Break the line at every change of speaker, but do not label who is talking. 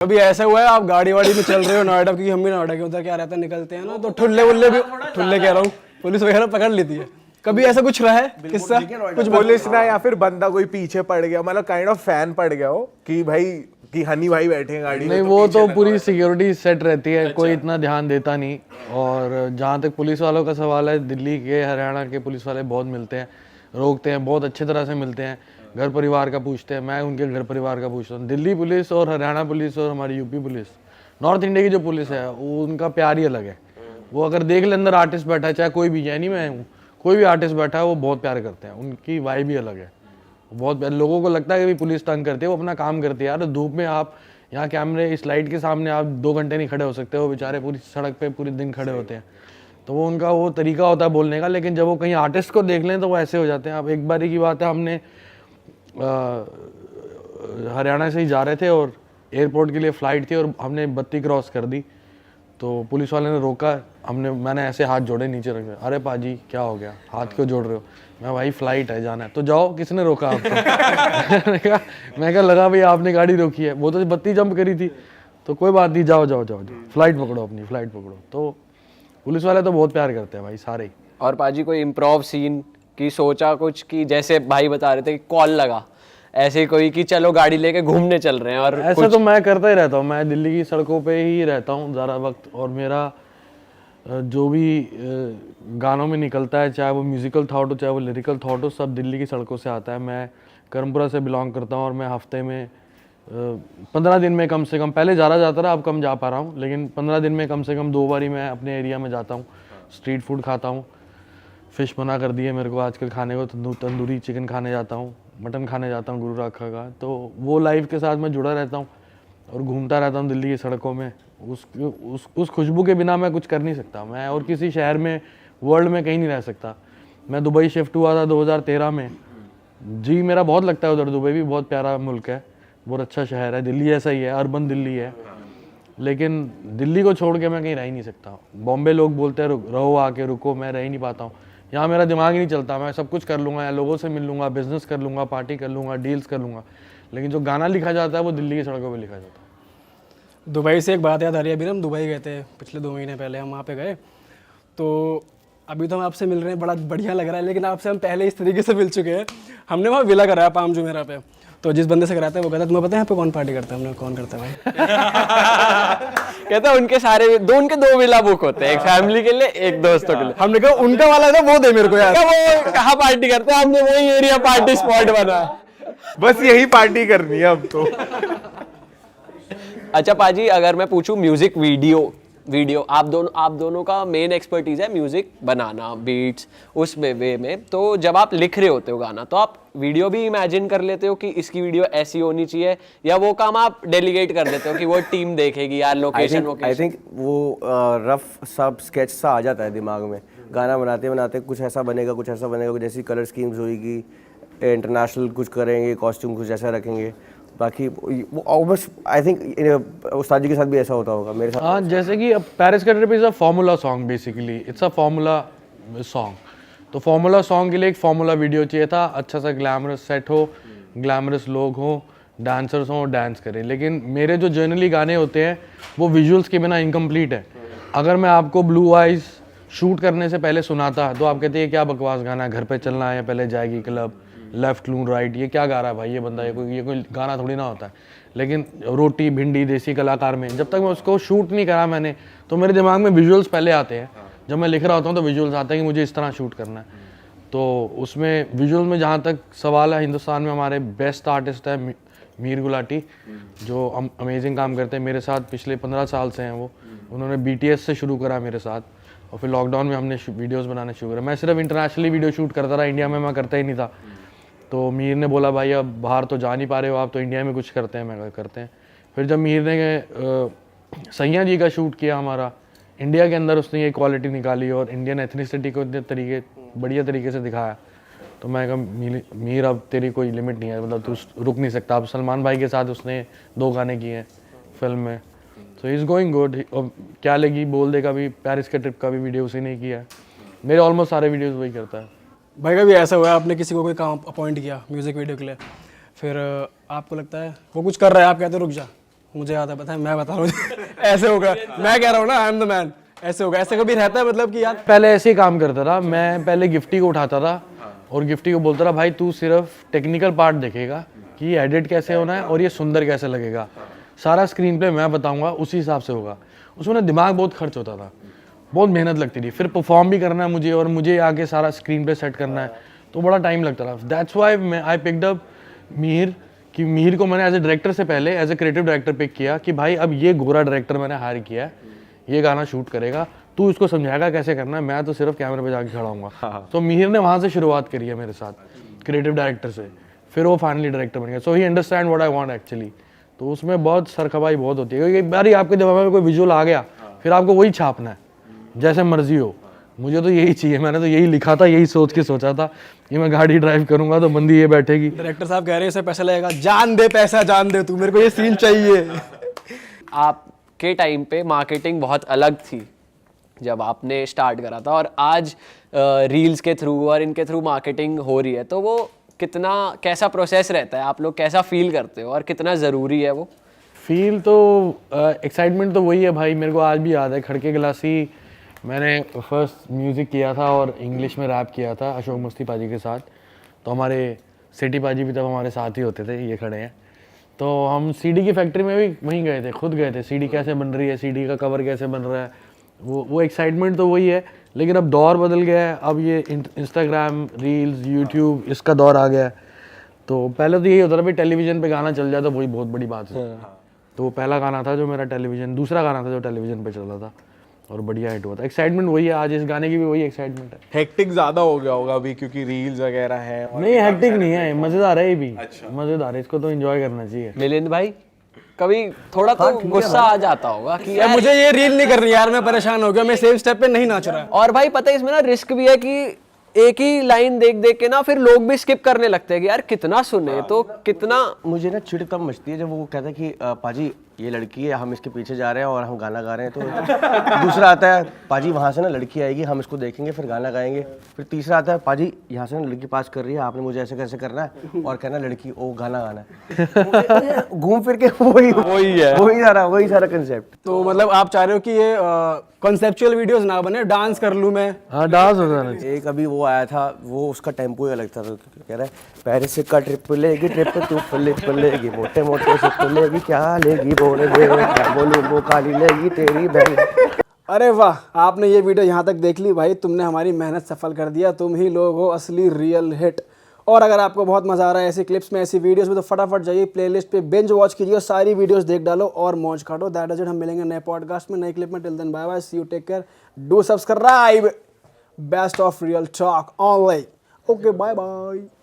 कभी ऐसा हुआ है आप गाड़ी वाड़ी में चल रहे हो नोएडा, क्योंकि हम भी नोएडा के उधर क्या रहता है निकलते हैं ना, तो ठुल्ले वुल्ले भी, ठुल्ले कह रहा हूँ, पुलिस वगैरह पकड़ लेती है। कभी ऐसा कुछ रहा है किस्सा?
कुछ पुलिस ना या फिर बंदा कोई पीछे पड़ गया, मतलब काइंड ऑफ फैन पड़ गया हो कि भाई कि हनी भाई बैठे हैं गाड़ी में,
नहीं वो तो पूरी सिक्योरिटी सेट रहती है, कोई इतना ध्यान देता नहीं। और जहाँ तक पुलिस वालों का सवाल है, दिल्ली के हरियाणा के पुलिस वाले बहुत मिलते हैं, रोकते हैं, बहुत अच्छी तरह से मिलते हैं, घर परिवार का पूछते हैं, मैं उनके घर परिवार का पूछता हूँ। दिल्ली पुलिस और हरियाणा पुलिस और हमारी यूपी पुलिस, नॉर्थ इंडिया की जो पुलिस है वो उनका प्यार ही अलग है। वो अगर देख ले अंदर आर्टिस्ट बैठा है, चाहे कोई भी, यानी मैं हूँ, कोई भी आर्टिस्ट बैठा है, वो बहुत प्यार करते हैं, उनकी वाइब ही अलग है। बहुत प्यार, लोगों को लगता है कि भी पुलिस तंग करती है, वो अपना काम करती है। यार धूप में आप यहाँ कैमरे इस लाइट के सामने आप 2 घंटे नहीं खड़े हो सकते, वो बेचारे पूरी सड़क पे पूरे दिन खड़े होते हैं, तो वो उनका वो तरीका होता है बोलने का। लेकिन जब वो कहीं आर्टिस्ट को देख लें तो वो ऐसे हो जाते हैं। अब एक बारी की बात है, हमने हरियाणा से ही जा रहे थे और एयरपोर्ट के लिए फ़्लाइट थी और हमने बत्ती क्रॉस कर दी, तो पुलिस वाले ने रोका, मैंने ऐसे हाथ जोड़े नीचे रखे, अरे पाजी क्या हो गया, हाथ क्यों जोड़ रहे हो? मैं भाई फ्लाइट है, जाना है। तो जाओ, किसने रोका आपको? मैं क्या लगा भाई आपने गाड़ी रोकी है, वो तो बत्ती जंप करी थी, तो कोई बात नहीं, जाओ जाओ जाओ जाओ, फ्लाइट पकड़ो, अपनी फ्लाइट पकड़ो। तो पुलिस वाले तो बहुत प्यार करते हैं भाई, सारे ही।
और पाजी कोई इम्प्रोव सीन की सोचा कुछ कि जैसे भाई बता रहे थे कि कॉल लगा, ऐसे कोई कि चलो गाड़ी लेके घूमने चल रहे हैं? और
ऐसा तो मैं करता ही रहता हूँ, मैं दिल्ली की सड़कों पे ही रहता हूँ ज़्यादा वक्त, और मेरा जो भी गानों में निकलता है, चाहे वो म्यूज़िकल थॉट हो चाहे वो लिरिकल थॉट हो, सब दिल्ली की सड़कों से आता है। मैं कर्मपुरा से बिलोंग करता हूँ और मैं हफ्ते में 15 दिन में कम से कम, पहले ज़्यादा जाता रहा, अब कम जा पा रहा हूँ, लेकिन 15 दिन में कम से कम 2 बारी मैं अपने एरिया में जाता हूँ, स्ट्रीट फूड खाता हूँ। फ़िश मना कर दिए मेरे को आजकल खाने को, तंदूरी चिकन खाने जाता हूँ, मटन खाने जाता हूँ गुरु राखा का। तो वो लाइफ के साथ मैं जुड़ा रहता हूँ और घूमता रहता हूँ दिल्ली की सड़कों में। उस खुशबू के बिना मैं कुछ कर नहीं सकता। मैं और किसी शहर में, वर्ल्ड में कहीं नहीं रह सकता। मैं दुबई शिफ्ट हुआ था 2013 में जी, मेरा बहुत लगता है उधर। दुबई भी बहुत प्यारा मुल्क है, बहुत अच्छा शहर है, दिल्ली ऐसा ही है, अर्बन दिल्ली है, लेकिन दिल्ली को छोड़ के मैं कहीं रह ही नहीं सकता। बॉम्बे लोग बोलते हैं रहो आके, रुको, मैं रह ही नहीं पाता हूँ यहाँ, मेरा दिमाग ही नहीं चलता। मैं सब कुछ कर लूँगा, या लोगों से मिल लूँगा, बिजनेस कर लूँगा, पार्टी कर लूँगा, डील्स कर लूँगा, लेकिन जो गाना लिखा जाता है वो दिल्ली की सड़कों पे लिखा जाता है।
दुबई से एक बात याद आ रही है, अभी हम दुबई गए थे पिछले 2 महीने पहले, हम वहाँ पे गए, तो अभी तो हम आपसे मिल रहे हैं, बड़ा बढ़िया लग रहा है, लेकिन आपसे हम पहले इस तरीके से मिल चुके हैं। हमने वहाँ विला कराया पाम जुमेरा पे, तो जिस बंदे से कराते हैं वो कहता है तुम्हें पता है यहाँ पे कौन पार्टी करता है? हमने कौन करता है भाई?
कहता उनके सारे उनके 2 विला बुक होते हैं, एक फैमिली के लिए, एक दोस्तों के लिए।
हमने कहा उनका वाला है ना, वो दे मेरे को यार।
वो कहाँ पार्टी करते हैं? हमने वही एरिया पार्टी स्पॉट बना,
बस यही पार्टी करनी है अब तो।
अच्छा पाजी, अगर मैं पूछूं म्यूजिक वीडियो आप दोनों का मेन एक्सपर्टीज है म्यूजिक बनाना, बीट्स, उस वे में, तो जब आप लिख रहे होते हो गाना, तो आप वीडियो भी इमेजिन कर लेते हो कि इसकी वीडियो ऐसी होनी चाहिए, या वो काम आप डेलीगेट कर देते हो कि वो टीम देखेगी यार, लोकेशन?
आई थिंक वो रफ सब स्केच सा आ जाता है दिमाग में, गाना बनाते बनाते कुछ ऐसा बनेगा, कुछ ऐसा बनेगा, कुछ ऐसी कलर स्कीम्स होगी, इंटरनेशनल कुछ करेंगे, कॉस्ट्यूम कुछ ऐसा रखेंगे, बाकी वो ऑलमोस्ट आई थिंक उस्ताद जी के साथ भी ऐसा होता होगा मेरे साथ।
हाँ, जैसे कि पैरिस का trip is a formula song, basically it's a formula song. तो फार्मूला सॉन्ग के लिए एक फार्मूला वीडियो चाहिए था, अच्छा सा ग्लैमरस सेट हो, ग्लैमरस लोग हो, डांसर्स हो, डांस करें। लेकिन मेरे जो जर्नली गाने होते हैं वो विजुअल्स के बिना इनकम्प्लीट है। अगर मैं आपको ब्लू आइज शूट करने से पहले सुनाता तो आप कहते हैं क्या बकवास गाना है, घर पे चलना है, पहले जाएगी क्लब, लेफ्ट लूँ राइट, ये क्या गा रहा है भाई ये बंदा, ये कोई गाना थोड़ी ना होता है। लेकिन रोटी भिंडी देसी कलाकार में जब तक मैं उसको शूट नहीं करा मैंने, तो मेरे दिमाग में विजुअल्स पहले आते हैं। जब मैं लिख रहा होता हूँ तो विजुअल्स आते हैं कि मुझे इस तरह शूट करना है। तो उसमें विजुअल में जहाँ तक सवाल है, हिंदुस्तान में हमारे बेस्ट आर्टिस्ट है मीर गुलाटी, जो अमेजिंग काम करते हैं मेरे साथ, पिछले 15 साल से हैं वो। उन्होंने BTS से शुरू करा मेरे साथ, और फिर लॉकडाउन में हमने वीडियोज़ बनाने शुरू करा। मैं सिर्फ इंटरनेशनली वीडियो शूट करता रहा, इंडिया में मैं करता ही नहीं था। तो मीर ने बोला भाई अब बाहर तो जा नहीं पा रहे हो आप, तो इंडिया में कुछ करते हैं। मैं कहा करते हैं। फिर जब मीर ने सैया जी का शूट किया हमारा इंडिया के अंदर, उसने ये क्वालिटी निकाली और इंडियन एथनिसिटी को इतने बढ़िया तरीके से दिखाया, तो मैं कहा मीर अब तेरी कोई लिमिट नहीं है, मतलब तू रुक नहीं सकता। अब सलमान भाई के साथ उसने 2 गाने किए हैं फिल्म में, तो ही इज़ गोइंग गुड। और क्या लगी बोल देगा भी, पैरिस के ट्रिप का भी वीडियो उसी ने किया है, मेरे ऑलमोस्ट सारे वीडियोज़ वही करता है।
भाई कभी ऐसा हुआ है आपने किसी को कोई काम अपॉइंट किया म्यूज़िक वीडियो के लिए, फिर आपको लगता है वो कुछ कर रहा है, आप कहते हो रुक जा, मुझे याद है, पता है, मैं बता रहा हूँ ऐसे होगा, मैं कह रहा हूँ ना आई एम द मैन, ऐसे होगा। ऐसे कभी रहता है मतलब कि यार
पहले ऐसे ही काम करता था मैं, पहले गिफ्टी को उठाता था और गिफ्टी को बोलता था भाई तू सिर्फ टेक्निकल पार्ट देखेगा कि एडिट कैसे होना है और ये सुंदर कैसे लगेगा, सारा स्क्रीन प्ले मैं बताऊंगा, उसी हिसाब से होगा। उसमें ना दिमाग बहुत खर्च होता था, बहुत मेहनत लगती थी, फिर परफॉर्म भी करना है मुझे और मुझे आके सारा स्क्रीन प्ले सेट करना है, तो बड़ा टाइम लगता था। दैट्स वाई मैं आई पिक्ड अप मिहिर, कि मिहिर को मैंने एज ए डायरेक्टर से पहले as a creative director pick किया कि भाई अब ये गोरा डायरेक्टर मैंने हायर किया है, ये गाना शूट करेगा, तू इसको समझाएगा कैसे करना है, मैं तो सिर्फ कैमरे पे जाके खड़ा हूँगा। तो मिहिर ने वहाँ से शुरुआत करी है मेरे साथ क्रिएटिव डायरेक्टर से, फिर वो फाइनली डायरेक्टर बन गया। So he understand what I want actually. तो उसमें बहुत सरखबाई बहुत होती है, क्योंकि एक बार ही आपके दिमाग में कोई विजुअल आ गया फिर आपको वही छापना है जैसे मर्जी हो। मुझे तो यही चाहिए, मैंने तो यही लिखा था, यही सोच के सोचा था कि मैं गाड़ी ड्राइव करूंगा तो बंदी ये बैठेगी।
डायरेक्टर साहब कह रहे हैं इसे पैसा लगेगा, जान दे पैसा जान दे तू, मेरे को ये सीन चाहिए।
आपके टाइम पे मार्केटिंग बहुत अलग थी जब आपने स्टार्ट करा था, और आज रील्स के थ्रू और इनके थ्रू मार्केटिंग हो रही है, तो वो कितना कैसा प्रोसेस रहता है, आप लोग कैसा फील करते हो और कितना ज़रूरी है वो?
फील तो एक्साइटमेंट तो वही है भाई, मेरे को आज भी याद है खड़के गिलासी मैंने फर्स्ट म्यूज़िक किया था और इंग्लिश में रैप किया था अशोक मस्ती पाजी के साथ। तो हमारे सिटी पाजी भी तब हमारे साथ ही होते थे, ये खड़े हैं। तो हम सीडी की फैक्ट्री में भी वहीं गए थे, खुद गए थे, सीडी कैसे बन रही है, सीडी का कवर कैसे बन रहा है, वो एक्साइटमेंट तो वही है। लेकिन अब दौर बदल गया है, अब ये इंस्टाग्राम, रील्स, यूट्यूब, इसका दौर आ गया है। तो पहले तो यही होता था भाई टेलीविज़न पे गाना चल जाए तो वही बहुत बड़ी बात है। तो वो पहला गाना था जो मेरा टेलीविज़न, दूसरा गाना था जो टेलीविज़न पे चल रहा था और बढ़िया हिट हुआ था। एक्साइटमेंट वही है, आज इस गाने की भी वही एक्साइटमेंट है।
हेक्टिक ज्यादा हो गया होगा अभी क्योंकि रील्स वगैरह है।
नहीं हेक्टिक नहीं है, मज़ेदार है ये भी। मज़ेदार है, इसको तो एंजॉय करना चाहिए।
मिलिंद भाई कभी थोड़ा तो गुस्सा आ जाता होगा कि
यार मुझे ये रील नहीं करनी यार, मैं परेशान हो गया, मैं सेम स्टेप पे नहीं नाच रहा।
और भाई पता है इसमें ना रिस्क भी है कि एक ही लाइन देख देख के ना फिर लोग भी स्किप करने लगते हैं कि यार कितना सुने, तो कितना
मुझे ना चिढ़ तब मचती है जब वो कहता है कि पाजी ये लड़की है, हम इसके पीछे जा रहे हैं और हम गाना गा रहे हैं। तो दूसरा आता है पाजी वहाँ से ना लड़की आएगी, हम इसको देखेंगे फिर गाना गाएंगे। फिर तीसरा आता है पाजी यहाँ से ना लड़की पास कर रही है, आपने मुझे ऐसे कैसे करना है और कहना लड़की ओ गाना गाना है। घूम फिर के वही सारा कंसेप्ट।
तो मतलब आप चाह रहे हो कि ये कॉन्सेप्चुअल वीडियोस ना बने, डांस कर लूँ मैं?
हाँ डांस होता है।
एक अभी वो आया था, वो उसका टेम्पो ही अलग था। तो कह रहा है पेरिस का ट्रिप लेगी, ट्रिप तू फ्लिप लेगी, मोटे मोटे सिप लेगी, क्या लेगी बोले दे, क्या बोलूं वो काली लेगी तेरी बहन।
अरे वाह, आपने ये वीडियो यहाँ तक देख ली भाई, तुमने हमारी मेहनत सफल कर दिया, तुम ही लोग हो असली रियल हिट। और अगर आपको बहुत मज़ा आ रहा है ऐसी क्लिप्स में, ऐसी वीडियोस में, तो फटाफट जाइए प्लेलिस्ट पे बिंज वॉच कीजिए, सारी वीडियोस देख डालो और मौज काटो। दैट इज इट, हम मिलेंगे नए पॉडकास्ट में, नई क्लिप में। Till then bye bye, see you, take care, do subscribe, best of real talk online. Okay bye bye.